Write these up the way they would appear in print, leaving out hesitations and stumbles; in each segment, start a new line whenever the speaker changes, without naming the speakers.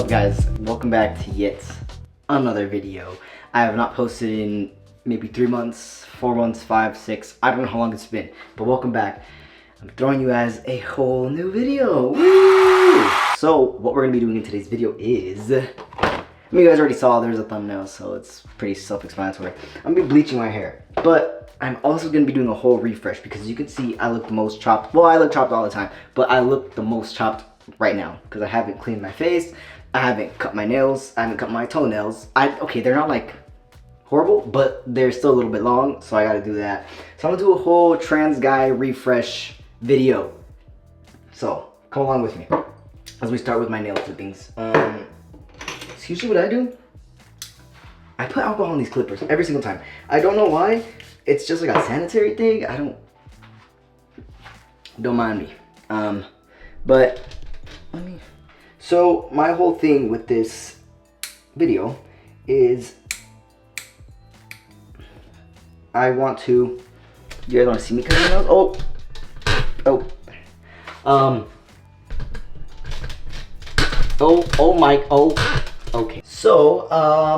up, guys? Welcome back to yet another video. I have not posted in maybe 3 months, 4 months, 5, 6, I don't know how long it's been, but welcome back. I'm throwing you guys a whole new video. Woo! So what we're gonna be doing in today's video is, you guys already saw there's a thumbnail, so it's pretty self-explanatory. I'm gonna be bleaching my hair, but I'm also gonna be doing a whole refresh because you can see I look the most chopped. Well, I look chopped all the time, but I look the most chopped right now because I haven't cleaned my face, I haven't cut my nails, I haven't cut my toenails. Okay, they're not like horrible, but they're still a little bit long, so I gotta do that. So I'm gonna do a whole trans guy refresh video. So come along with me as we start with my nail clippings. It's usually what I do. I put alcohol in these clippers every single time. I don't know why. It's just like a sanitary thing. Don't mind me. But so my whole thing with this video is I want to, you guys want to see me cut my nails? Okay. So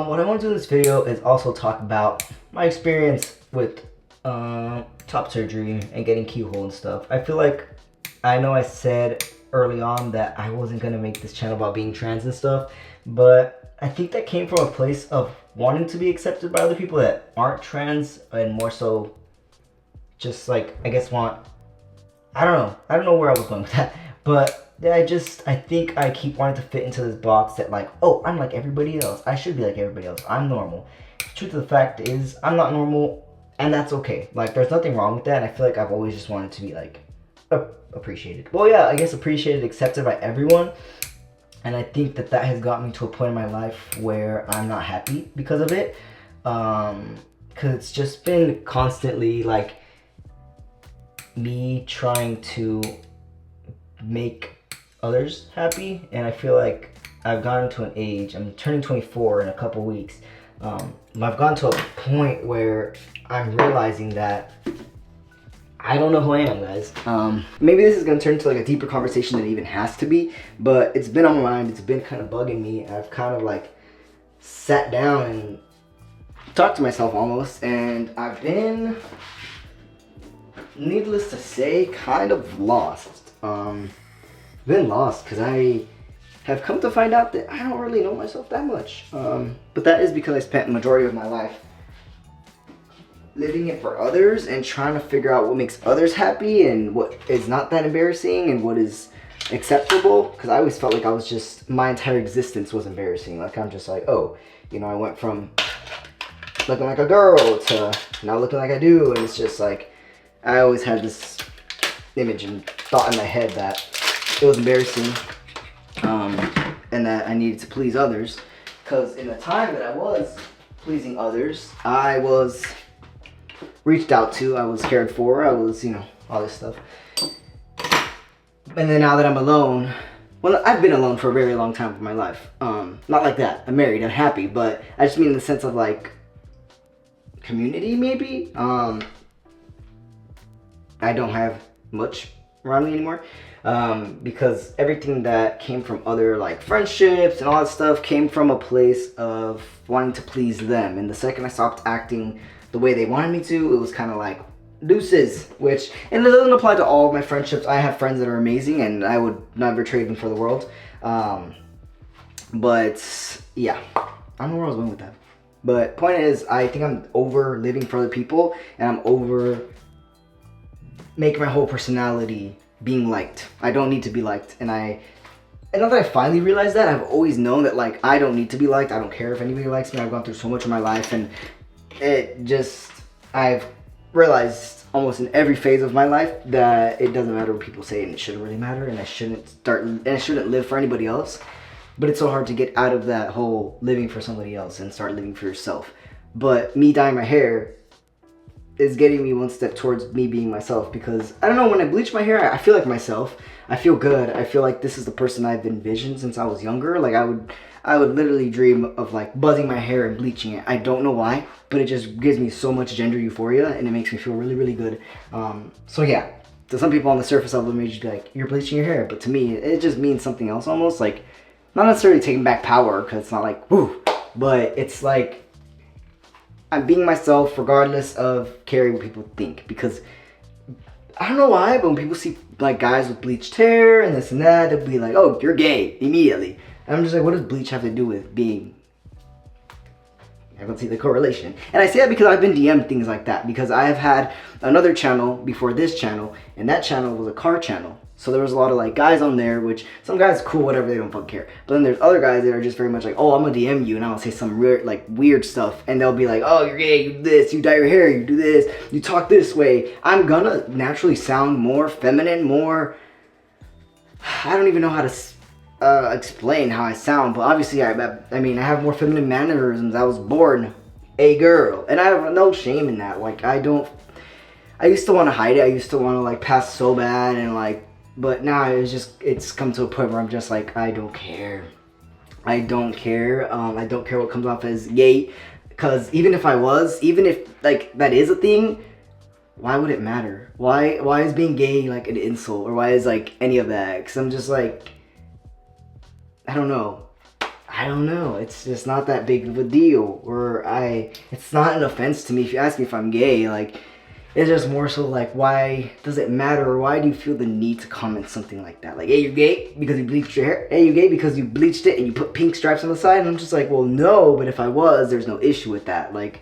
what I want to do in this video is also talk about my experience with top surgery and getting keyhole and stuff. I feel like, I know I said early on that I wasn't gonna make this channel about being trans and stuff, but I think that came from a place of wanting to be accepted by other people that aren't trans, and more so just like, I guess I don't know where I was going with that, but I think I keep wanting to fit into this box that like, oh, I'm like everybody else, I should be like everybody else, I'm normal. The truth of the fact is I'm not normal, and that's okay. Like, there's nothing wrong with that, and I feel like I've always just wanted to be like appreciated. Well, yeah, I guess appreciated, accepted by everyone. And I think that has got me to a point in my life where I'm not happy because of it. Because it's just been constantly like me trying to make others happy. And I feel like I've gotten to an age, I'm turning 24 in a couple weeks. I've gotten to a point where I'm realizing that I don't know who I am, guys. Maybe this is gonna turn into like a deeper conversation than it even has to be, but it's been on my mind, it's been kind of bugging me. I've kind of like sat down and talked to myself almost, and I've been, needless to say, kind of lost. Been lost because I have come to find out that I don't really know myself that much. But that is because I spent the majority of my life living it for others and trying to figure out what makes others happy and what is not that embarrassing and what is acceptable. Because I always felt like I was just, my entire existence was embarrassing. Like, I'm just like, oh, you know, I went from looking like a girl to now looking like I do, and it's just like, I always had this image and thought in my head that it was embarrassing, and that I needed to please others. Because in the time that I was pleasing others, I was reached out to, I was cared for, I was, you know, all this stuff. And then now that I'm alone, well, I've been alone for a very long time in my life. Not like that, I'm married, I'm happy, but I just mean in the sense of like community, maybe. I don't have much around me anymore, because everything that came from other like friendships and all that stuff came from a place of wanting to please them. And the second I stopped acting the way they wanted me to, it was kind of like deuces. Which, and it doesn't apply to all of my friendships. I have friends that are amazing and I would never trade them for the world. But yeah, I don't know where I was going with that. But point is, I think I'm over living for other people, and I'm over making my whole personality being liked. I don't need to be liked, and now that I finally realized that, I've always known that like I don't need to be liked. I don't care if anybody likes me. I've gone through so much in my life, and I've realized almost in every phase of my life that it doesn't matter what people say, and it shouldn't really matter, and I shouldn't live for anybody else. But it's so hard to get out of that whole living for somebody else and start living for yourself. But me dyeing my hair is getting me one step towards me being myself, because I don't know, when I bleach my hair, I feel like myself. I feel good. I feel like this is the person I've envisioned since I was younger. Like I would literally dream of like buzzing my hair and bleaching it. I don't know why, but it just gives me so much gender euphoria, and it makes me feel really, really good. So yeah, to some people on the surface level, it may just be like, you're bleaching your hair, but to me, it just means something else almost. Like, not necessarily taking back power, because it's not like, woo, but it's like, I'm being myself regardless of caring what people think. Because I don't know why, but when people see like guys with bleached hair and this and that, they'll be like, oh, you're gay immediately. And I'm just like, what does bleach have to do with being? I don't see the correlation. And I say that because I've been DM'd things like that, because I have had another channel before this channel, and that channel was a car channel. So there was a lot of like guys on there, which some guys cool, whatever, they don't fucking care. But then there's other guys that are just very much like, oh, I'm gonna DM you and I'll say some weird, like weird stuff, and they'll be like, oh, you're gay, you do this, you dye your hair, you do this, you talk this way. I'm gonna naturally sound more feminine, more, I don't even know how to explain how I sound, but obviously I mean I have more feminine mannerisms. I was born a girl, and I have no shame in that. Like I used to want to hide it. I used to want to like pass so bad, and like, but now it's come to a point where I'm just like, I don't care. I don't care. I don't care what comes off as gay, because even if like that is a thing, why would it matter? Why is being gay like an insult, or why is like any of that? Because I'm just like, I don't know. It's just not that big of a deal. It's not an offense to me if you ask me if I'm gay. Like, it's just more so like, why does it matter? Or why do you feel the need to comment something like that? Like, hey, you're gay because you bleached your hair? Hey, you're gay because you bleached it and you put pink stripes on the side? And I'm just like, well, no, but if I was, there's no issue with that. Like,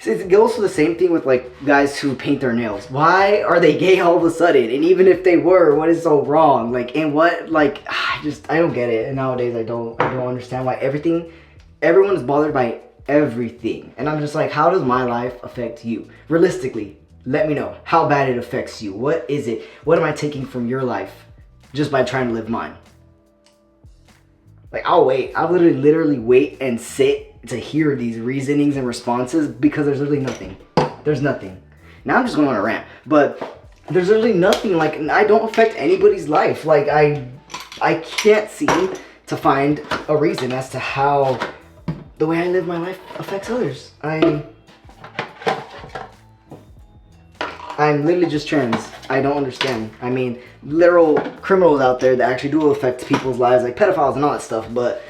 it goes for the same thing with like guys who paint their nails. Why are they gay all of a sudden? And even if they were, what is so wrong? Like, and what, like, I don't get it. And nowadays I don't understand why everyone is bothered by everything. And I'm just like, how does my life affect you? Realistically, let me know how bad it affects you. What is it? What am I taking from your life just by trying to live mine? Like, I'll literally wait and sit to hear these reasonings and responses, because there's literally nothing. There's nothing. Now I'm just going on a rant, but there's literally nothing. Like, I don't affect anybody's life. Like, I can't seem to find a reason as to how the way I live my life affects others. I'm literally just trans. I don't understand. I mean, literal criminals out there that actually do affect people's lives, like pedophiles and all that stuff, but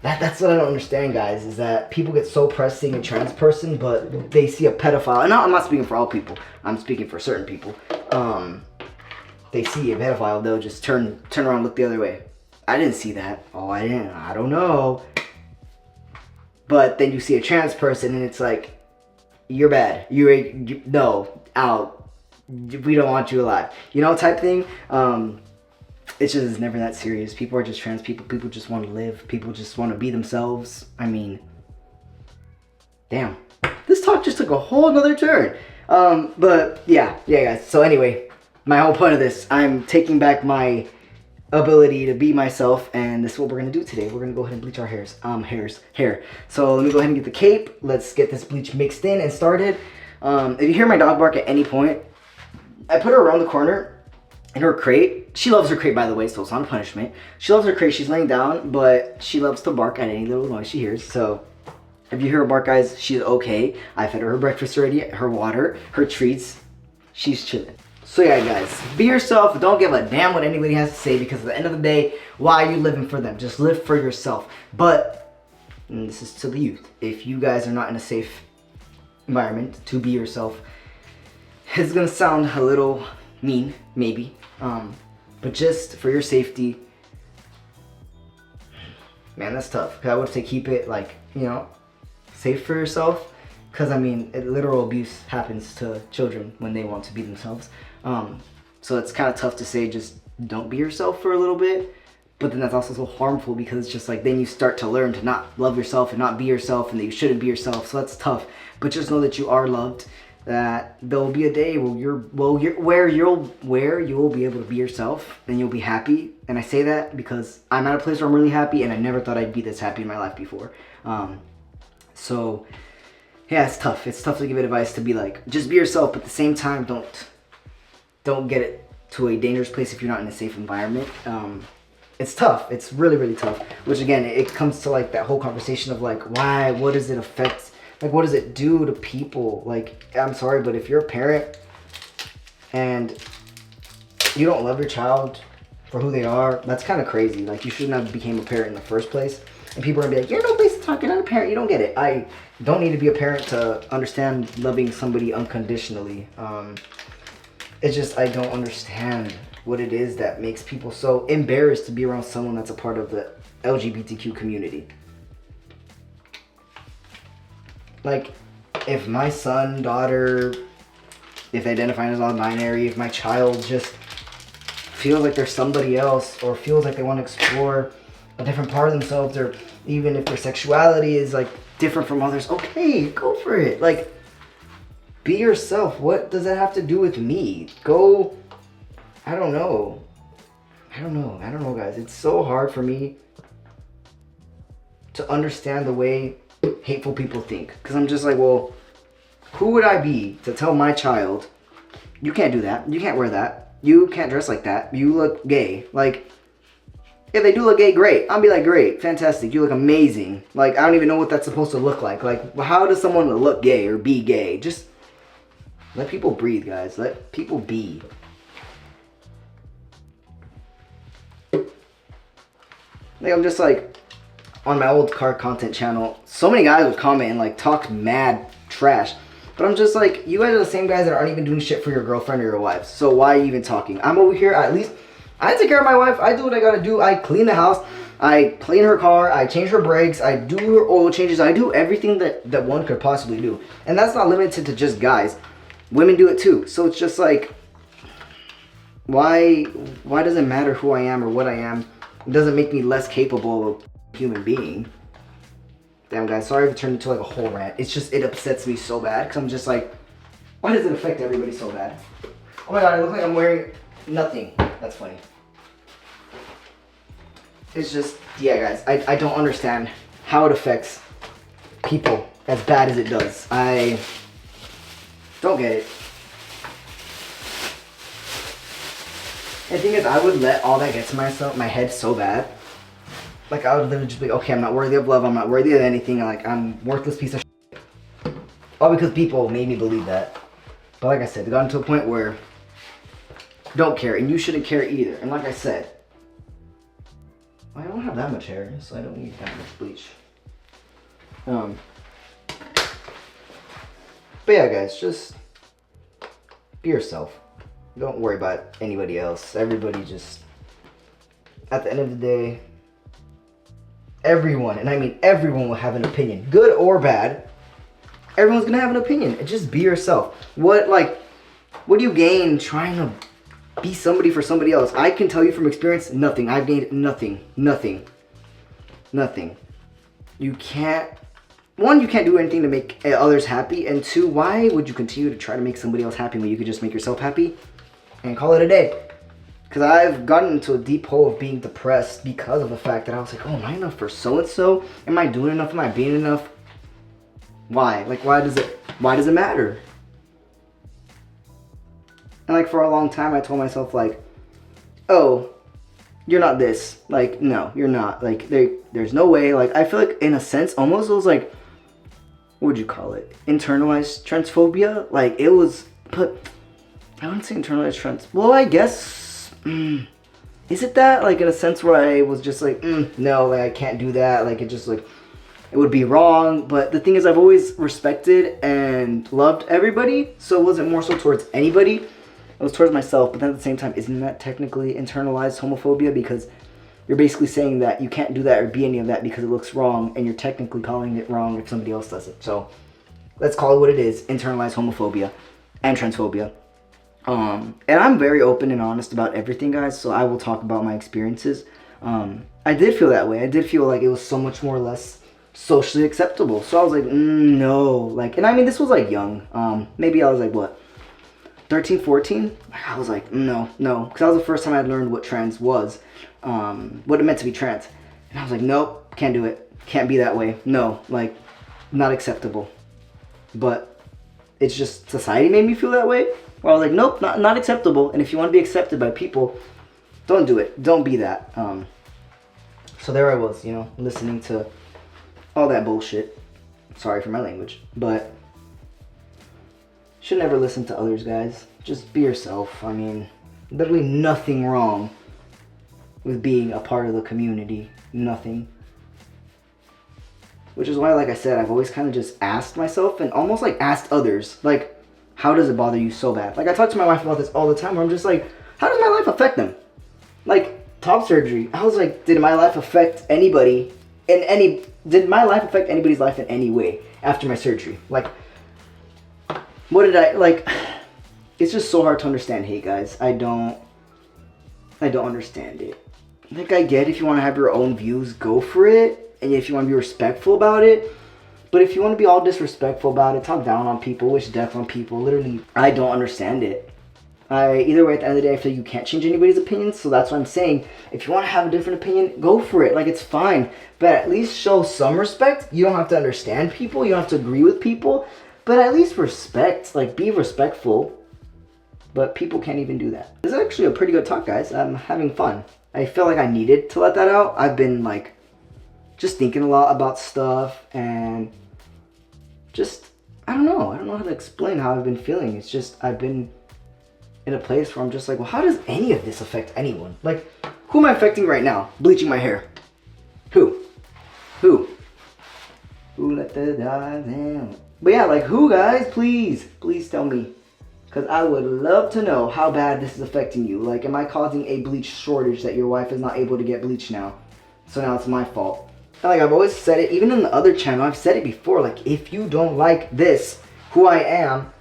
that's what I don't understand, guys, is that people get so pressed seeing a trans person, but they see a pedophile. And I'm not speaking for all people. I'm speaking for certain people. They see a pedophile, they'll just turn around and look the other way. I didn't see that. Oh, I didn't. I don't know. But then you see a trans person, and it's like, you're bad. You no, out. We don't want you alive. You know, type thing. It's just never that serious. People are just trans people. People just want to live. People just want to be themselves. I mean, damn. This talk just took a whole nother turn. But yeah, guys. So anyway, my whole point of this, I'm taking back my ability to be myself, and this is what we're gonna do today. We're gonna go ahead and bleach our hair. So let me go ahead and get the cape. Let's get this bleach mixed in and started. If you hear my dog bark at any point, I put her around the corner in her crate. She loves her crate, by the way, so it's not a punishment. She loves her crate. She's laying down, but she loves to bark at any little noise she hears. So if you hear her bark, guys, she's okay. I fed her breakfast already, her water, her treats. She's chilling. So yeah, guys, be yourself. Don't give a damn what anybody has to say, because at the end of the day, why are you living for them? Just live for yourself. But, and this is to the youth, if you guys are not in a safe environment to be yourself, it's gonna sound a little mean, maybe, but just for your safety, man, that's tough. Cause I would say keep it, like, you know, safe for yourself, because I mean, literal abuse happens to children when they want to be themselves. So it's kind of tough to say just don't be yourself for a little bit, but then that's also so harmful, because it's just like then you start to learn to not love yourself and not be yourself, and that you shouldn't be yourself. So that's tough. But just know that you are loved. That there will be a day where you'll be able to be yourself, and you'll be happy. And I say that because I'm at a place where I'm really happy, and I never thought I'd be this happy in my life before. So yeah, it's tough. It's tough to give advice to be like, just be yourself, but at the same time, don't get it to a dangerous place if you're not in a safe environment. It's tough. It's really, really tough. Which again, it comes to like that whole conversation of like, why? What does it affect? Like, what does it do to people? Like, I'm sorry, but if you're a parent and you don't love your child for who they are, that's kind of crazy. Like, you shouldn't have became a parent in the first place. And people are gonna be like, you're no place to talk, you're not a parent. You don't get it. I don't need to be a parent to understand loving somebody unconditionally. It's just, I don't understand what it is that makes people so embarrassed to be around someone that's a part of the LGBTQ community. Like, if my son, daughter, if they identify as non-binary, if my child just feels like they're somebody else, or feels like they want to explore a different part of themselves, or even if their sexuality is like different from others, okay, go for it. Like, be yourself. What does that have to do with me? Go, I don't know, guys. It's so hard for me to understand the way hateful people think, because I'm just like, well, who would I be to tell my child, you can't do that, you can't wear that, you can't dress like that, you look gay? Like, if they do look gay, great. I'll be like, great, fantastic, you look amazing. Like, I don't even know what that's supposed to look like. Like, how does someone look gay or be gay? Just let people breathe, guys. Let people be. Like, I'm just like, on my old car content channel, so many guys would comment and like talk mad trash. But I'm just like, you guys are the same guys that aren't even doing shit for your girlfriend or your wife. So why are you even talking? I'm over here, at least, I take care of my wife. I do what I gotta do. I clean the house. I clean her car. I change her brakes. I do her oil changes. I do everything that one could possibly do. And that's not limited to just guys. Women do it too. So it's just like, why does it matter who I am or what I am? It doesn't make me less capable of a human being. Damn, guys, sorry if it turned into like a whole rant. It's just, it upsets me so bad, because I'm just like, why does it affect everybody so bad? Oh my god, I look like I'm wearing nothing. That's funny. It's just, yeah, guys, I don't understand how it affects people as bad as it does. I don't get it. And the thing is, I would let all that get to my head so bad. Like, I would literally just be, okay, I'm not worthy of love, I'm not worthy of anything, like, I'm worthless piece of shit. All because people made me believe that. But like I said, it got to a point where I don't care, and you shouldn't care either. And like I said, I don't have that much hair, so I don't need that much bleach. But yeah, guys, just be yourself. Don't worry about anybody else. Everybody just, at the end of the day, everyone, and I mean everyone, will have an opinion, good or bad. Everyone's gonna have an opinion. And just be yourself. What do you gain trying to be somebody for somebody else? I can tell you from experience, nothing. I've gained nothing. You can't, one, you can't do anything to make others happy, and two, why would you continue to try to make somebody else happy when you could just make yourself happy and call it a day? Because I've gotten into a deep hole of being depressed because of the fact that I was like, oh, am I enough for so-and-so? Am I doing enough? Am I being enough? Why? Like, why does it matter? And like, for a long time, I told myself, like, oh, you're not this. Like, no, you're not. Like, there's no way. Like, I feel like, in a sense, almost it was like, what would you call it? Internalized transphobia? Like, it was, but I wouldn't say internalized trans. Well, I guess, is it that? Like, in a sense where I was just like, no, like, I can't do that. Like, it just, like, it would be wrong. But the thing is, I've always respected and loved everybody. So it wasn't more so towards anybody. It was towards myself. But then at the same time, isn't that technically internalized homophobia? Because you're basically saying that you can't do that or be any of that because it looks wrong. And you're technically calling it wrong if somebody else does it. So let's call it what it is. Internalized homophobia and transphobia. And I'm very open and honest about everything, guys. So I will talk about my experiences. I did feel that way. I did feel like it was so much more or less socially acceptable. So I was like, no. Like, and I mean, this was like young. Maybe I was like, what, 13, 14? I was like, no. Because that was the first time I learned what trans was. What it meant to be trans. And I was like, nope, can't do it. Can't be that way. No, like, not acceptable. But it's just society made me feel that way. Where I was like, nope, not acceptable. And if you want to be accepted by people, don't do it. Don't be that. So there I was, listening to all that bullshit. Sorry for my language. But should never listen to others, guys. Just be yourself. I mean, literally nothing wrong with being a part of the community. Nothing. Which is why, like I said, I've always kind of just asked myself and almost like asked others, like, how does it bother you so bad? Like, I talk to my wife about this all the time where I'm just like, how does my life affect them? Like, top surgery, I was like, did my life affect anybody did my life affect anybody's life in any way after my surgery? Like, what did I, like, it's just so hard to understand. Hey guys, I don't understand it. Like, I get if you want to have your own views, go for it. And if you want to be respectful about it. But if you want to be all disrespectful about it, talk down on people, wish death on people, literally, I don't understand it. Either way, at the end of the day, I feel like you can't change anybody's opinion. So that's what I'm saying. If you want to have a different opinion, go for it. Like, it's fine. But at least show some respect. You don't have to understand people. You don't have to agree with people. But at least respect. Like, be respectful. But people can't even do that. This is actually a pretty good talk, guys. I'm having fun. I feel like I needed to let that out. I've been, like, just thinking a lot about stuff. And just, I don't know how to explain how I've been feeling. It's just, I've been in a place where I'm just like, well, how does any of this affect anyone? Like, who am I affecting right now? Bleaching my hair. Who let the dogs in? But yeah, like, who, guys? Please tell me. Because I would love to know how bad this is affecting you. Like, am I causing a bleach shortage that your wife is not able to get bleach now? So now it's my fault. And like, I've always said it, even in the other channel, I've said it before. Like, if you don't like this, who I am,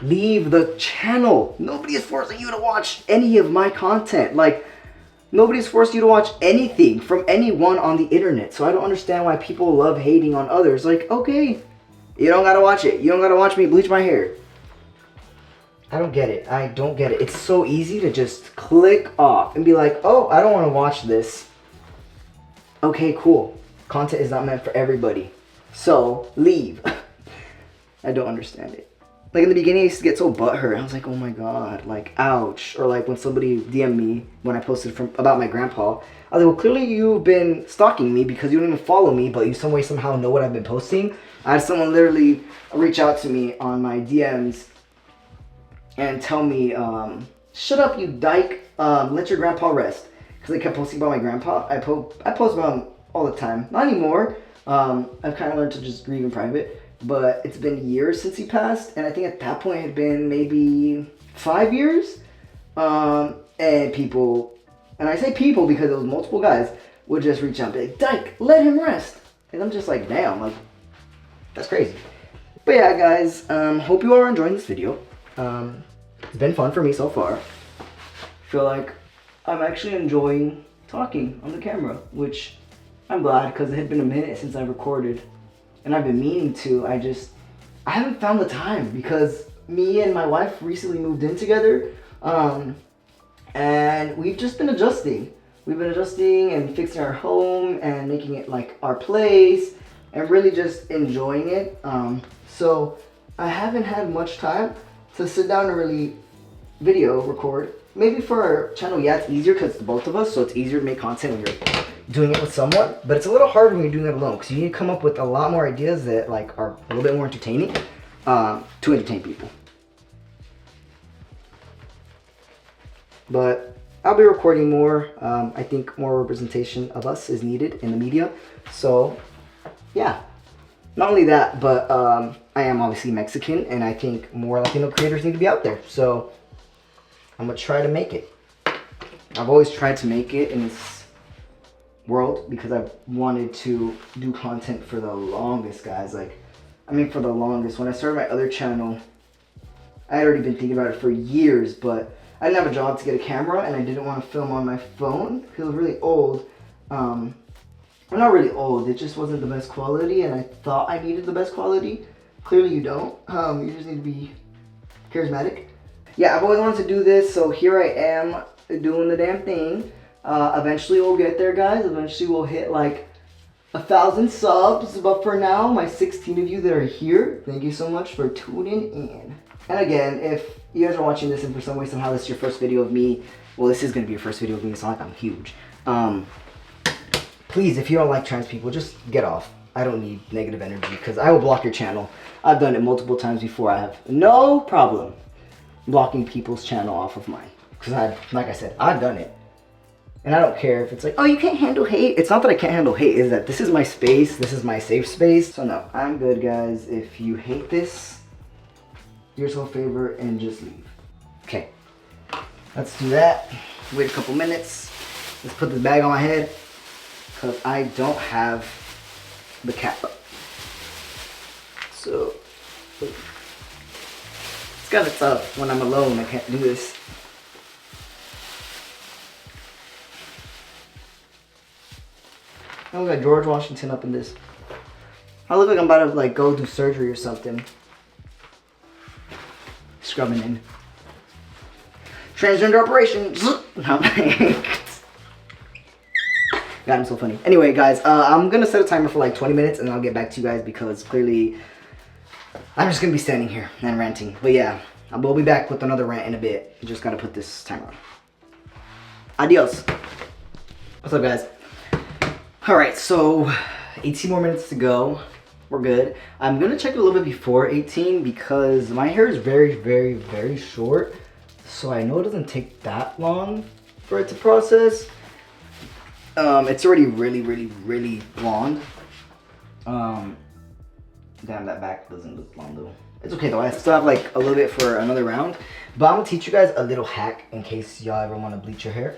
leave the channel. Nobody is forcing you to watch any of my content. Like, nobody's forced you to watch anything from anyone on the internet. So I don't understand why people love hating on others. Like, okay, you don't gotta watch it. You don't gotta watch me bleach my hair. I don't get it. I don't get it. It's so easy to just click off and be like, oh, I don't want to watch this. Okay, cool. Content is not meant for everybody. So, leave. I don't understand it. Like, in the beginning, I used to get so butthurt. I was like, oh my god, like, ouch. Or like when somebody DM'd me when I posted about my grandpa, I was like, well, clearly you've been stalking me because you don't even follow me, but you some way somehow know what I've been posting. I had someone literally reach out to me on my DMs and tell me, shut up, you dyke, let your grandpa rest. Because they kept posting about my grandpa. I post about him all the time. Not anymore. I've kind of learned to just grieve in private. But it's been years since he passed. And I think at that point it had been maybe 5 years. And people, and I say people because it was multiple guys, would just reach out and be like, dyke, let him rest. And I'm just like, damn, like, that's crazy. But yeah, guys, hope you are enjoying this video. It's been fun for me so far. I feel like I'm actually enjoying talking on the camera, which I'm glad because it had been a minute since I recorded. And I've been meaning to. I haven't found the time because me and my wife recently moved in together. And we've just been adjusting. We've been adjusting and fixing our home and making it like our place and really just enjoying it. So I haven't had much time to sit down and really video record. Maybe for our channel, yeah, it's easier because it's both of us, so it's easier to make content when you're doing it with someone. But it's a little harder when you're doing it alone because you need to come up with a lot more ideas that like are a little bit more entertaining to entertain people. But I'll be recording more. I think more representation of us is needed in the media. So yeah, not only that, but I am obviously Mexican, and I think more Latino creators need to be out there. So I'm gonna try to make it. I've always tried to make it in this world because I've wanted to do content for the longest, guys. Like, I mean, for the longest. When I started my other channel, I had already been thinking about it for years, but I didn't have a job to get a camera, and I didn't want to film on my phone because it was really old. Well, not really old, it just wasn't the best quality, and I thought I needed the best quality. Clearly you don't. You just need to be charismatic. Yeah, I've always wanted to do this, so here I am doing the damn thing. Eventually we'll get there, guys. Eventually we'll hit like 1,000 subs, but for now, my 16 of you that are here, thank you so much for tuning in. And again, if you guys are watching this and for some way somehow this is your first video of me, well, this is going to be your first video of me, it's not like I'm huge. Please, if you don't like trans people, just get off. I don't need negative energy because I will block your channel. I've done it multiple times before. I have no problem blocking people's channel off of mine because like I said, I've done it. And I don't care if it's like, oh, you can't handle hate. It's not that I can't handle hate. It's that this is my space. This is my safe space. So no, I'm good, guys. If you hate this, do yourself a favor and just leave. Okay, let's do that. Wait a couple minutes. Let's put this bag on my head because I don't have the cap. So it's kind of tough when I'm alone. I can't do this. I look like George Washington up in this. I look like I'm about to like go do surgery or something. Scrubbing in. Transgender operation. God, I'm so funny. Anyway, guys, I'm gonna set a timer for like 20 minutes and I'll get back to you guys because clearly I'm just gonna be standing here and ranting. But yeah, I will be back with another rant in a bit. You just gotta put this timer on. Adios. What's up, guys? Alright, so 18 more minutes to go. We're good. I'm gonna check it a little bit before 18 because my hair is very, very, very short. So I know it doesn't take that long for it to process. It's already really, really, really blonde. Damn, that back doesn't look blonde though. It's okay though, I still have like a little bit for another round. But I'm gonna teach you guys a little hack in case y'all ever wanna bleach your hair.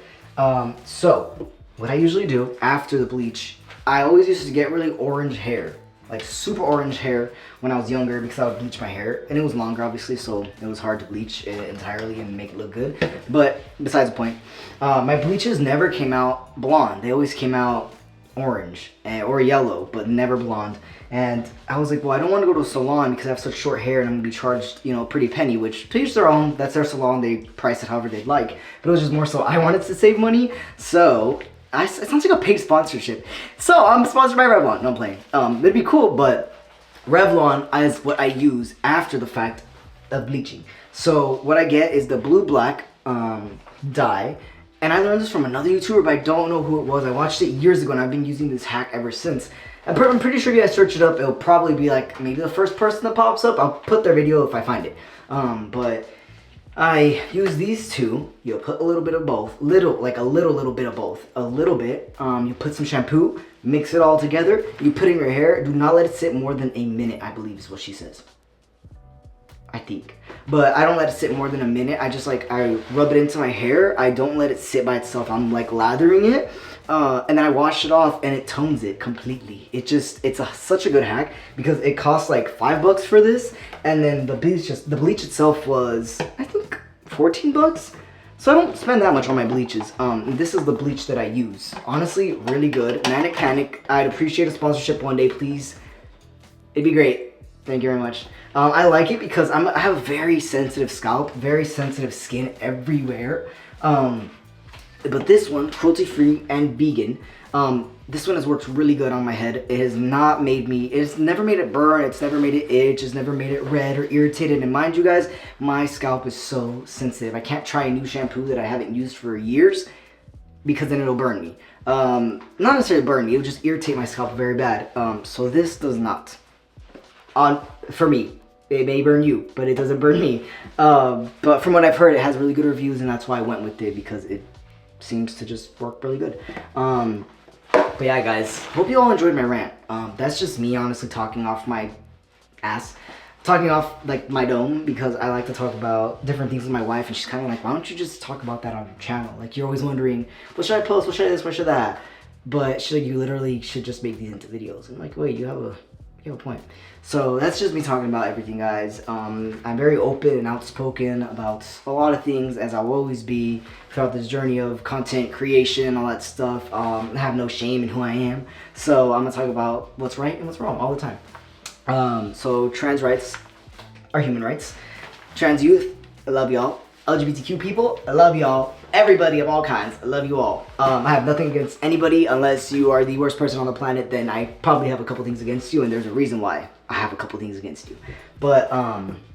So what I usually do after the bleach, I always used to get really orange hair. Like super orange hair when I was younger because I would bleach my hair. And it was longer obviously, so it was hard to bleach it entirely and make it look good. But besides the point, my bleaches never came out blonde. They always came out orange or yellow, but never blonde. And I was like, well, I don't want to go to a salon because I have such short hair and I'm gonna be charged, you know, a pretty penny, which to each their own. That's their salon. They price it however they'd like. But it was just more so I wanted to save money. So it sounds like a paid sponsorship. So I'm sponsored by Revlon. No, I'm playing. It'd be cool, but Revlon is what I use after the fact of bleaching. So what I get is the blue-black dye. And I learned this from another YouTuber, but I don't know who it was. I watched it years ago, and I've been using this hack ever since. I'm pretty sure if you guys search it up, it'll probably be like maybe the first person that pops up. I'll put their video if I find it. But I use these two. You'll put a little bit of both, a little bit of both, a little bit. You put some shampoo, mix it all together. You put it in your hair. Do not let it sit more than a minute, I believe is what she says. I think, but I don't let it sit more than a minute. I just I rub it into my hair. I don't let it sit by itself. I'm like lathering it, and then I wash it off, and it tones it completely. It's such a good hack because it costs like $5 for this, and then the bleach itself was I think 14 bucks. So I don't spend that much on my bleaches. This is the bleach that I use. Honestly, really good. Manic Panic. I'd appreciate a sponsorship one day, please. It'd be great. Thank you very much. I like it because I have a very sensitive scalp, very sensitive skin everywhere. But this one, cruelty-free and vegan, this one has worked really good on my head. It has not made it's never made it burn, it's never made it itch, it's never made it red or irritated. And mind you guys, my scalp is so sensitive. I can't try a new shampoo that I haven't used for years because then it'll burn me. Not necessarily burn me, it'll just irritate my scalp very bad. So this does not. For me, it may burn you, but it doesn't burn me. But from what I've heard, it has really good reviews, and that's why I went with it because it seems to just work really good. But yeah, guys, hope you all enjoyed my rant. That's just me honestly talking off my ass, talking off like my dome because I like to talk about different things with my wife, and she's kind of like, why don't you just talk about that on your channel? Like you're always wondering, what should I post? What should I this? What should that? But she's like, you literally should just make these into videos. And I'm like, wait, you have a point. So that's just me talking about everything, guys. I'm very open and outspoken about a lot of things, as I'll always be throughout this journey of content creation, all that stuff. I have no shame in who I am. So I'm gonna talk about what's right and what's wrong all the time. So trans rights are human rights. Trans youth, I love y'all. LGBTQ people, I love y'all. Everybody of all kinds, I love you all. I have nothing against anybody unless you are the worst person on the planet. Then I probably have a couple things against you, and there's a reason why I have a couple things against you. But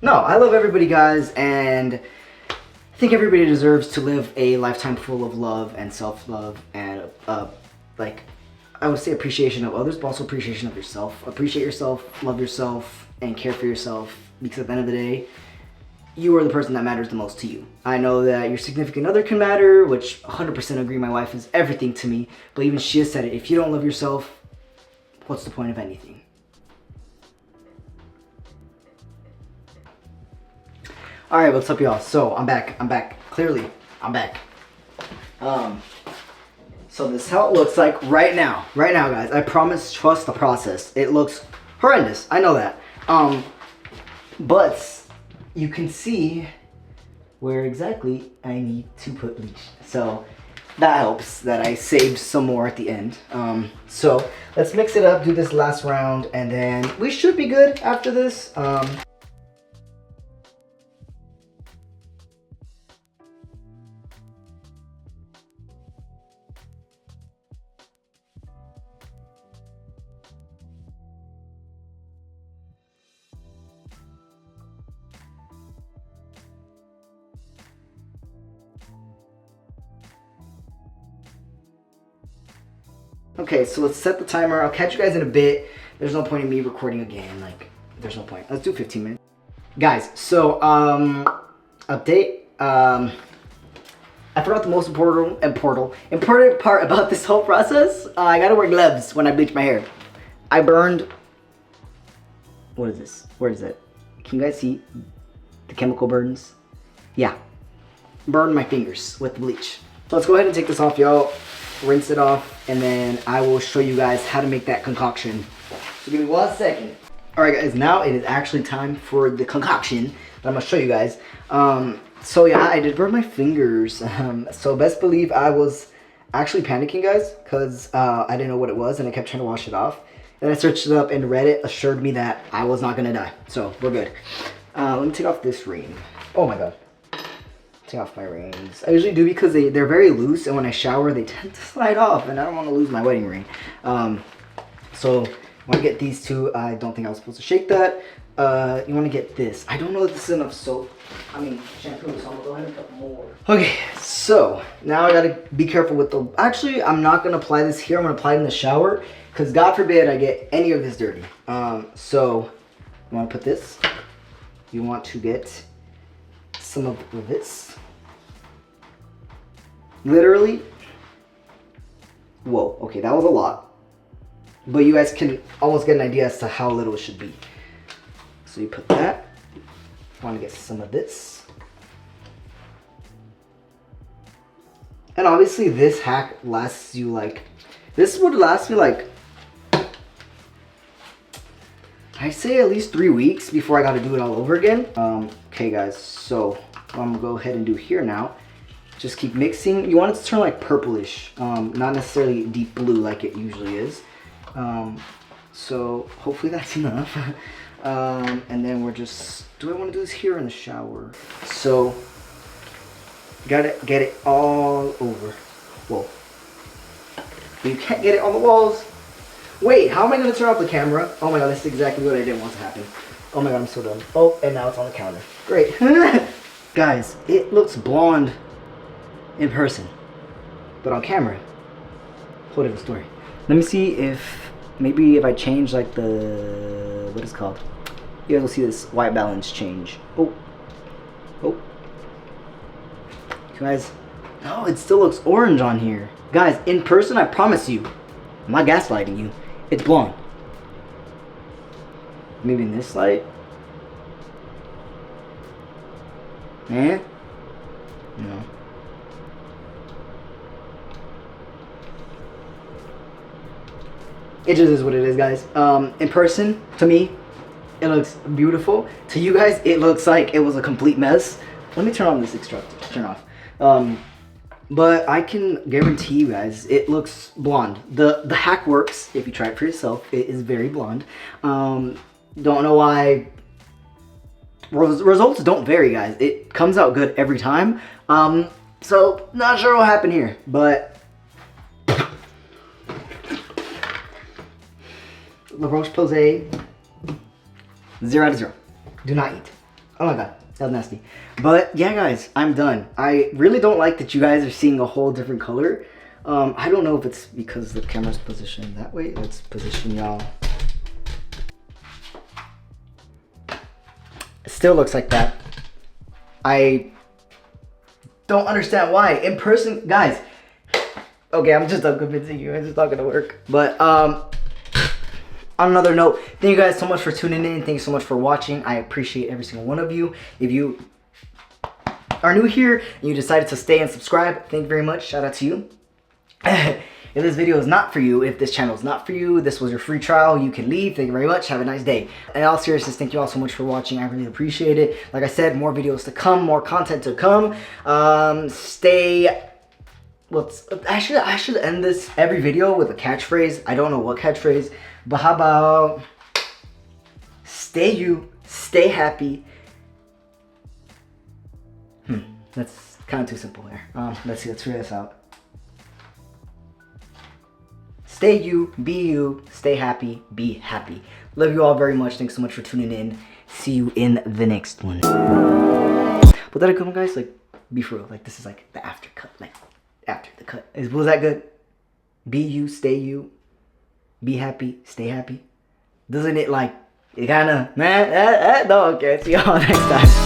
no, I love everybody, guys, and I think everybody deserves to live a lifetime full of love and self-love and like I would say appreciation of others, but also appreciation of yourself. Appreciate yourself, love yourself, and care for yourself, because at the end of the day, you are the person that matters the most to you. I know that your significant other can matter, which 100% agree. My wife is everything to me. But even she has said it. If you don't love yourself, what's the point of anything? All right, what's up, y'all? So I'm back. Clearly, I'm back. So this is how it looks like right now, guys. I promise, trust the process. It looks horrendous. I know that. But you can see where exactly I need to put bleach. So that helps that I saved some more at the end. So let's mix it up, do this last round, and then we should be good after this. Okay, so let's set the timer. I'll catch you guys in a bit. There's no point in me recording again. Like, there's no point. Let's do 15 minutes. Guys, so, update. I forgot the most important part about this whole process. I gotta wear gloves when I bleach my hair. I burned, what is this? Where is it? Can you guys see the chemical burns? Yeah, burned my fingers with the bleach. So let's go ahead and take this off, y'all. Rinse it off, and then I will show you guys how to make that concoction. So give me 1 second. All right, guys, now it is actually time for the concoction that I'm gonna show you guys. So yeah, I did burn my fingers. So best believe I was actually panicking, guys, because I didn't know what it was, and I kept trying to wash it off. Then I searched it up, and Reddit assured me that I was not gonna die. So we're good. Let me take off this ring. Oh my god. Take off my rings. I usually do because they're very loose, and when I shower they tend to slide off, and I don't want to lose my wedding ring. So you want to get these two. I don't think I was supposed to shake that. You want to get this. I don't know if this is enough soap. I mean shampoo, so I'm gonna go ahead and put more. Okay, so now I gotta be careful with the. Actually, I'm not gonna apply this here. I'm gonna apply it in the shower because God forbid I get any of this dirty. So you want to put this. You want to get some of this. Literally, whoa, okay, that was a lot. But you guys can almost get an idea as to how little it should be. So you put that. Want to get some of this. And obviously this hack lasts you like, this would last me like, I say at least 3 weeks before I got to do it all over again. Okay guys, so what I'm gonna go ahead and do here now, just keep mixing. You want it to turn like purplish, not necessarily deep blue like it usually is. So hopefully that's enough. And then we're just, do I want to do this here in the shower? So gotta get it all over. Whoa. You can't get it on the walls. Wait, how am I gonna turn off the camera? Oh my god, this is exactly what I didn't want to happen. Oh my god, I'm so dumb. Oh, and now it's on the counter. Great. Guys, it looks blonde in person, but on camera, whole different story. Let me see if, maybe if I change like the, what is it called? You guys will see this white balance change. Oh. You guys, no, it still looks orange on here. Guys, in person, I promise you, I'm not gaslighting you, it's blonde. Maybe in this light? Eh? No. It just is what it is, guys. In person, to me, it looks beautiful. To you guys, it looks like it was a complete mess. Let me turn on this extractor. Turn off. But I can guarantee you guys, it looks blonde. The hack works if you try it for yourself. It is very blonde. Don't know why. Results don't vary, guys. It comes out good every time. So not sure what happened here, but La Roche-Posay, 0 out of 0. Do not eat. Oh my god, that was nasty. But yeah, guys, I'm done. I really don't like that you guys are seeing a whole different color. I don't know if it's because the camera's positioned that way. Let's position y'all. It still looks like that. I don't understand why. In person, guys. Okay, I'm convincing you. It's just not gonna work. But on another note, thank you guys so much for tuning in. Thank you so much for watching. I appreciate every single one of you. If you are new here and you decided to stay and subscribe, thank you very much. Shout out to you. If this video is not for you, if this channel is not for you, this was your free trial, you can leave. Thank you very much. Have a nice day. In all seriousness, thank you all so much for watching. I really appreciate it. Like I said, more videos to come, more content to come. I should end this every video with a catchphrase. I don't know what catchphrase, but how about stay you, stay happy. That's kind of too simple here. Let's figure this out. Stay you, stay happy, be happy. Love you all very much. Thanks so much for tuning in. See you in the next one. But that a good one, guys? Like, be for real. Like, this is like the after cut. Like, after the cut. Was that good? Be you, stay you, be happy, stay happy. Doesn't it like, it kind of, man, no, okay. See y'all next time.